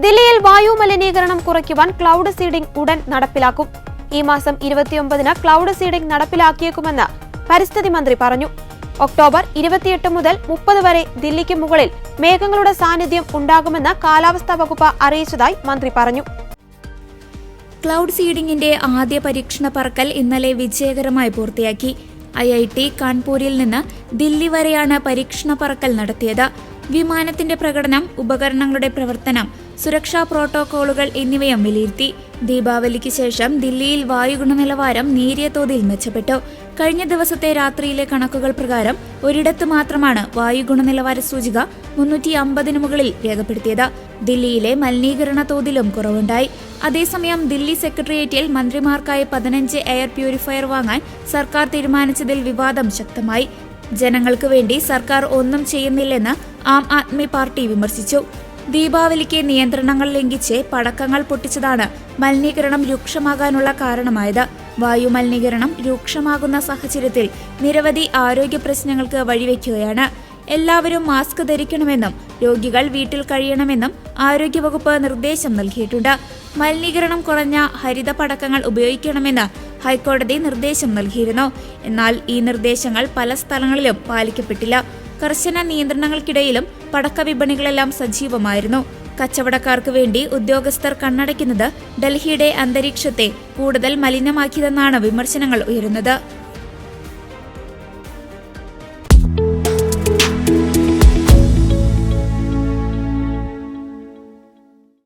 ദില്ലിയിൽ വായു മലിനീകരണം കുറയ്ക്കുവാൻ ക്ലൗഡ് സീഡിംഗ് ഉടൻ നടപ്പിലാക്കും. ഈ മാസം 29-ന് ക്ലൗഡ് സീഡിംഗ് നടപ്പിലാക്കിയേക്കുമെന്ന് പരിസ്ഥിതി മന്ത്രി പറഞ്ഞു. ഒക്ടോബർ 28 മുതൽ 30 വരെ ദില്ലിക്ക് മുകളിൽ മേഘങ്ങളുടെ സാന്നിധ്യം ഉണ്ടാകുമെന്ന് കാലാവസ്ഥാ വകുപ്പ് അറിയിച്ചതായി മന്ത്രി പറഞ്ഞു. ക്ലൗഡ് സീഡിംഗിന്റെ ആദ്യ പരീക്ഷണ പറക്കൽ ഇന്നലെ വിജയകരമായി പൂർത്തിയാക്കി. IIT കാൺപൂരിൽ നിന്ന് ദില്ലി വരെയാണ് പരീക്ഷണ പറക്കൽ നടത്തിയത്. വിമാനത്തിന്റെ പ്രകടനം, ഉപകരണങ്ങളുടെ പ്രവർത്തനം, സുരക്ഷാ പ്രോട്ടോകോളുകൾ എന്നിവയും വിലയിരുത്തി. ദീപാവലിക്ക് ശേഷം ദില്ലിയിൽ വായു ഗുണനിലവാരം നേരിയ തോതിൽ മെച്ചപ്പെട്ടു. കഴിഞ്ഞ ദിവസത്തെ രാത്രിയിലെ കണക്കുകൾ പ്രകാരം ഒരിടത്ത് മാത്രമാണ് വായു ഗുണനിലവാര സൂചിക 350-ന് മുകളിൽ രേഖപ്പെടുത്തിയത്. ദില്ലിയിലെ മലിനീകരണ തോതിലും കുറവുണ്ടായി. അതേസമയം ദില്ലി സെക്രട്ടേറിയറ്റിൽ മന്ത്രിമാർക്കായി 15 എയർ പ്യൂരിഫയർ വാങ്ങാൻ സർക്കാർ തീരുമാനിച്ചതിൽ വിവാദം ശക്തമായി. ജനങ്ങൾക്ക് വേണ്ടി സർക്കാർ ഒന്നും ചെയ്യുന്നില്ലെന്ന് ആം ആദ്മി പാർട്ടി വിമർശിച്ചു. ദീപാവലിക്ക് നിയന്ത്രണങ്ങൾ ലംഘിച്ച് പടക്കങ്ങൾ പൊട്ടിച്ചതാണ് മലിനീകരണം രൂക്ഷമാകാനുള്ള കാരണമായത്. വായു മലിനീകരണം രൂക്ഷമാകുന്ന സാഹചര്യത്തിൽ നിരവധി ആരോഗ്യ പ്രശ്നങ്ങൾക്ക് വഴിവെക്കുകയാണ്. എല്ലാവരും മാസ്ക് ധരിക്കണമെന്നും രോഗികൾ വീട്ടിൽ കഴിയണമെന്നും ആരോഗ്യവകുപ്പ് നിർദ്ദേശം നൽകിയിട്ടുണ്ട്. മലിനീകരണം കുറഞ്ഞ ഹരിത പടക്കങ്ങൾ ഉപയോഗിക്കണമെന്ന് ഹൈക്കോടതി നിർദ്ദേശം നൽകിയിരുന്നു. എന്നാൽ ഈ നിർദ്ദേശങ്ങൾ പല സ്ഥലങ്ങളിലും പാലിക്കപ്പെട്ടില്ല. കർശന നിയന്ത്രണങ്ങൾക്കിടയിലും പടക്ക വിപണികളെല്ലാം സജീവമായിരുന്നു. കച്ചവടക്കാർക്ക് വേണ്ടി ഉദ്യോഗസ്ഥർ കണ്ണടയ്ക്കുന്നത് ഡൽഹിയുടെ അന്തരീക്ഷത്തെ കൂടുതൽ മലിനമാക്കിയതെന്നാണ് വിമർശനങ്ങൾ ഉയരുന്നത്.